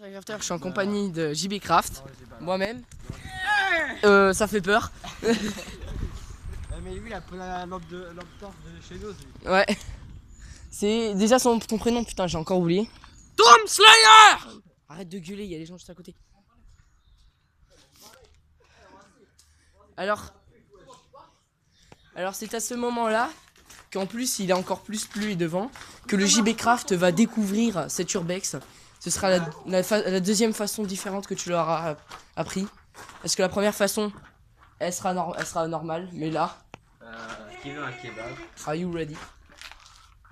Je suis en compagnie de JB Craft, moi-même. Ça fait peur. Mais lui, il a la lampe torche de chez nous. Lui. Ouais. C'est déjà ton prénom, putain, j'ai encore oublié. Tom Slayer. Arrête de gueuler, il y a les gens juste à côté. Alors c'est à ce moment-là qu'en plus il a encore plus plu devant que le JB Craft va découvrir cette urbex. Ce sera la deuxième façon différente que tu leur auras appris. Parce que la première façon, elle sera normale, mais là. Qui veut un kebab? Are you ready?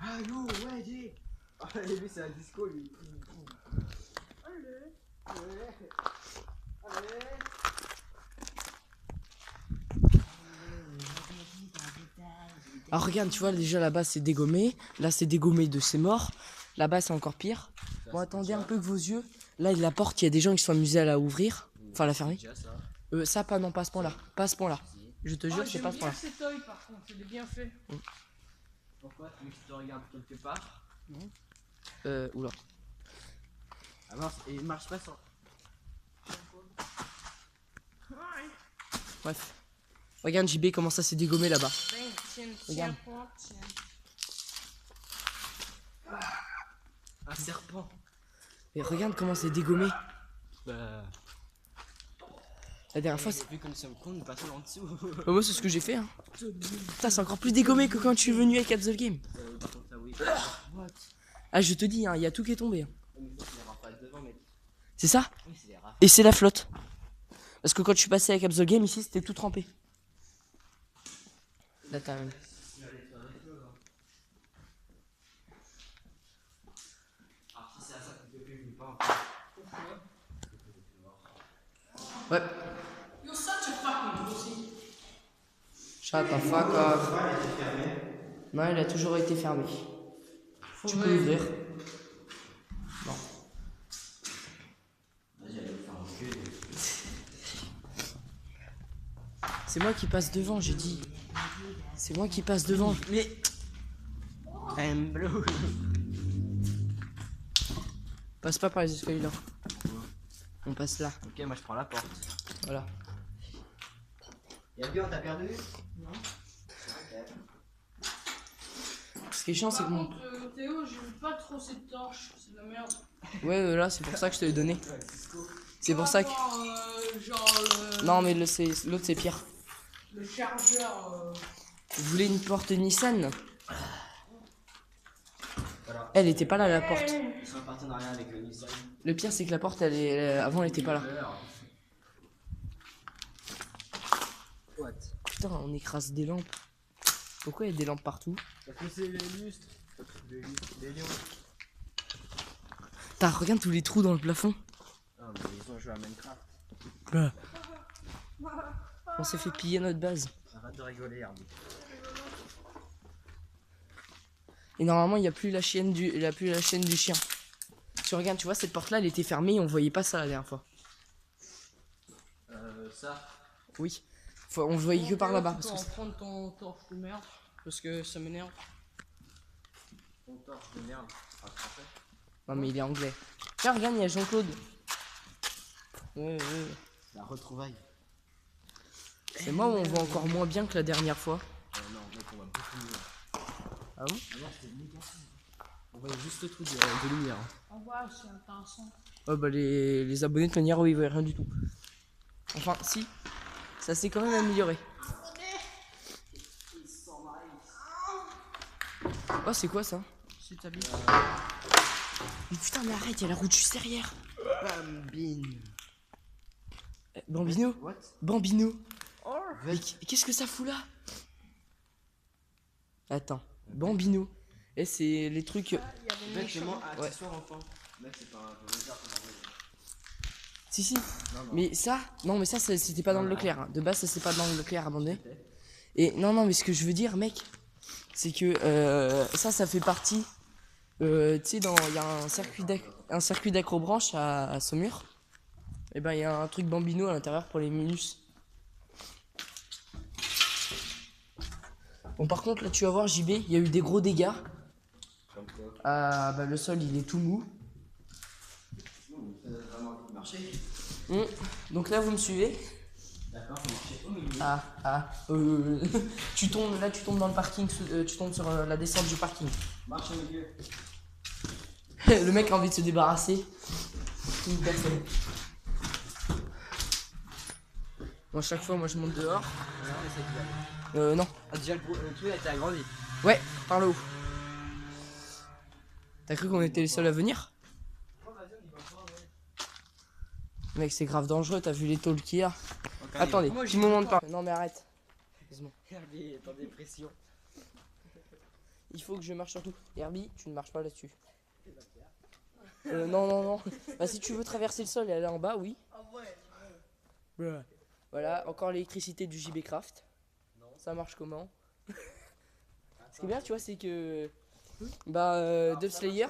Are you ready? Lui, c'est un disco, lui. Alors regarde, tu vois, déjà là-bas c'est dégommé. Là c'est dégommé de c'est mort. Là-bas c'est encore pire. Bon, attendez un peu que vos yeux. Là, la porte, il y a des gens qui sont amusés à la ouvrir. Enfin, à la fermer. Ça, pas à ce point-là. Pas à ce point-là. Je te jure, c'est pas à ce point-là. Cet œil, par contre, il est bien fait. Pourquoi tu veux que je te regarde quelque part? Oula. Ah mince, et il marche pas sans. Bref. Regarde, JB, comment ça s'est dégommé là-bas. Tiens. Un serpent. Et regarde comment c'est dégommé. Bah. La dernière fois, c'est. Vu que nous sommes cons, nous passons en dessous. Moi, c'est ce que j'ai fait. Hein. Putain, c'est encore plus dégommé que quand tu es venu avec Capsule Game. Par contre, ça, oui. Ah, je te dis, il y a tout qui est tombé. Hein. Mais ça, c'est les rafales devant, mec. C'est ça? Oui, c'est les rafales. Et c'est la flotte. Parce que quand je suis passé avec Capsule Game, ici, c'était tout trempé. Là, t'as même. Ouais. You're such a fucking pussy. Shut the fuck up. Non, il a toujours été fermé. Tu peux l'ouvrir. Non. C'est moi qui passe devant, j'ai dit. C'est moi qui passe devant. Mais. I'm blue. Passe pas par les escaliers là. On passe là. Ok, moi je prends la porte. Voilà. Y'a bien, t'as perdu? Non. Ce qui est chiant, c'est que Par mon. contre, Théo, j'aime pas trop cette torche, c'est de la merde. Ouais, là, c'est pour ça que je te l'ai donné. C'est pour ça que. Genre Non, mais l'autre, c'est pire. le chargeur. Vous voulez une porte Nissan? Elle était pas là, la porte. Ils sont en partenariat avec le Nissan. Le pire, c'est que la porte, avant, elle était pas là. What? Putain, on écrase des lampes. Pourquoi il y a des lampes partout? Parce que c'est les lustres. Les lions. Putain, regarde tous les trous dans le plafond. Ah, mais ils ont joué à Minecraft. Bah. On s'est fait piller notre base. Arrête de rigoler, Herbie. Et normalement, il n'y a plus la chaîne du chien. Tu regardes, tu vois, cette porte-là, elle était fermée et on voyait pas ça la dernière fois. Ça. Oui. On le voyait que par là-bas. Tu peux Parce en que prendre ton torche de merde, parce que ça m'énerve. Ton torche de merde. En français. non, mais il est anglais. Tiens, regarde, il y a Jean-Claude. Ouais. La retrouvaille. C'est moi où on voit encore moins bien que la dernière fois. Non, mec, on va beaucoup mieux. Ah bon? Alors, c'était négatif. On voyait juste le trou de lumière. Oh ouais, c'est intéressant. Oh bah les abonnés de manière où ils voyaient rien du tout. Enfin, si. Ça s'est quand même amélioré. Oh, c'est quoi ça? C'est ta bite. Mais putain, mais arrête, il y a la route juste derrière. Bambine. Bambino? What? Bambino. Oh, Mais qu'est-ce que ça fout là? Attends, Bambino. Et c'est les trucs. il y avait des méchants. Vêtements, Ouais. accessoires enfants. Mec, c'est pas un peu bizarre qu'on a envoyé. Si. Non. Mais ça, non, mais ça, c'était pas dans le Leclerc. Hein. De base, ça c'est pas dans le Leclerc abandonné. Et non, mais ce que je veux dire, mec, c'est que ça fait partie. Tu sais, il y a un circuit d'accrobranche à Saumur. Et ben, il y a un truc Bambino à l'intérieur pour les minus. Bon, par contre, là, tu vas voir, JB, il y a eu des gros dégâts. Comme quoi? Ah, bah, le sol, il est tout mou. vraiment envie de marcher. Donc là, vous me suivez. D'accord, faut marcher au milieu. Tu tombes, là, tu tombes dans le parking, tu tombes sur la descente du parking. Marche au milieu. Le mec a envie de se débarrasser. Une personne. Bon, à chaque fois, moi, je monte dehors. Non. Ah, déjà, le truc a été agrandi. Ouais, par le haut. T'as cru qu'on était les seuls à venir? Mec, c'est grave dangereux, t'as vu les tôles qu'il y a. Attendez, Moi, tu j'ai me pas montes pas. Non, mais arrête. Excuse-moi. Herbie est en dépression. Il faut que je marche sur tout. Herbie, tu ne marches pas là-dessus. Non. Bah, si tu veux traverser le sol et aller en bas, oui. Ouais. Voilà, encore l'électricité du JB Craft. Ça marche comment? Ce qui est bien, tu vois, c'est que. Bah, Dub Slayer,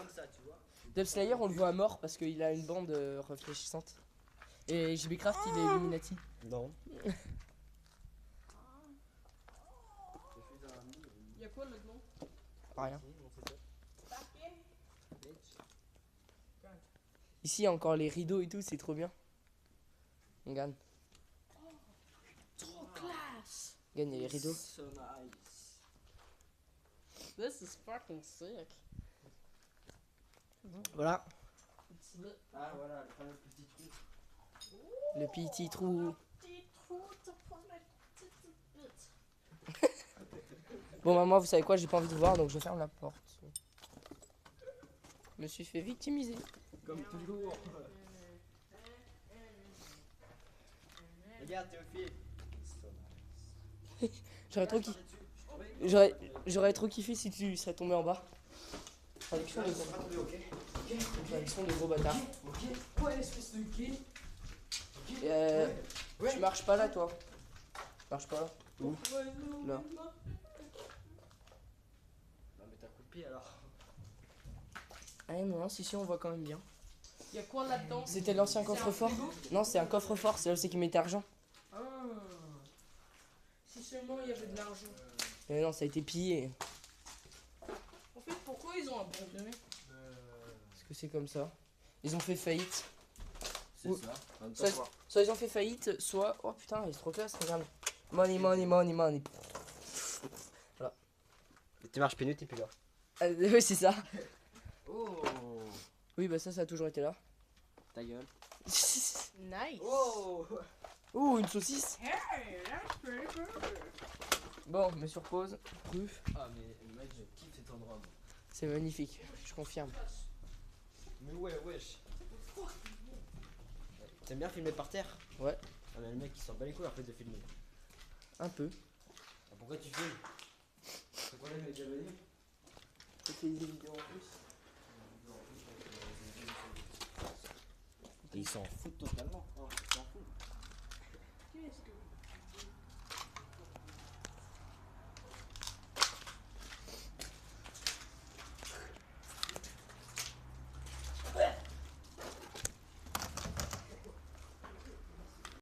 on le voit à mort parce qu'il a une bande réfléchissante. Et JB Craft, il est Illuminati. Non. Y'a quoi là-dedans? Rien. Ici, il y a encore les rideaux et tout, c'est trop bien. On gagne. Trop classe! Gagne, il y a les rideaux. So nice. This is fucking sick. Voilà, It's lit. Ah, voilà, le fameux petit trou. le petit trou. Petit trou pour la petite bite. Bon, maman, vous savez quoi, j'ai pas envie de voir, donc je ferme la porte. Je me suis fait victimiser. Comme toujours. Regarde, Théophile. J'aurais trop kiffé. J'aurais trop kiffé si tu serais tombé en bas. Traduction de gros, traduction de gros bâtard. Ok. Ouais, espèce de gay. Tu marches pas là, toi. Tu marches pas là. Où? Là. Non, mais t'as coup de pied alors. Ah non, si, on voit quand même bien. Y'a quoi là-dedans? C'était l'ancien coffre-fort. Non, c'est un coffre-fort, c'est là où c'est qu'ils mettaient argent. Ah. Si seulement il y avait de l'argent. Mais non, ça a été pillé. En fait, pourquoi ils ont abandonné? Parce que c'est comme ça. Ils ont fait faillite. C'est Ouh. ça. En même temps, Ça- quoi. Soit ils ont fait faillite, soit. Oh putain, il est trop classe, regarde. Money. Et tu marches pénu, t'es plus là. Oui, c'est ça. Oh. Oui, bah ça a toujours été là. Ta gueule. Nice! Oh. Ouh, une saucisse. Hey, that's pretty good. Bon, mais sur pause. Ruf. Ah, mais mec, je kiffe cet endroit. Moi. C'est magnifique, je confirme. Mais ouais, wesh. T'aimes bien filmer par terre? Ouais. Ah, mais le mec il s'en bat les couilles en fait de filmer. Un peu. Ah, pourquoi tu filmes? C'est quoi les abonnés? Je fais des vidéos en plus. Et ils s'en foutent totalement. Oh, ils s'en foutent. Qu'est-ce que.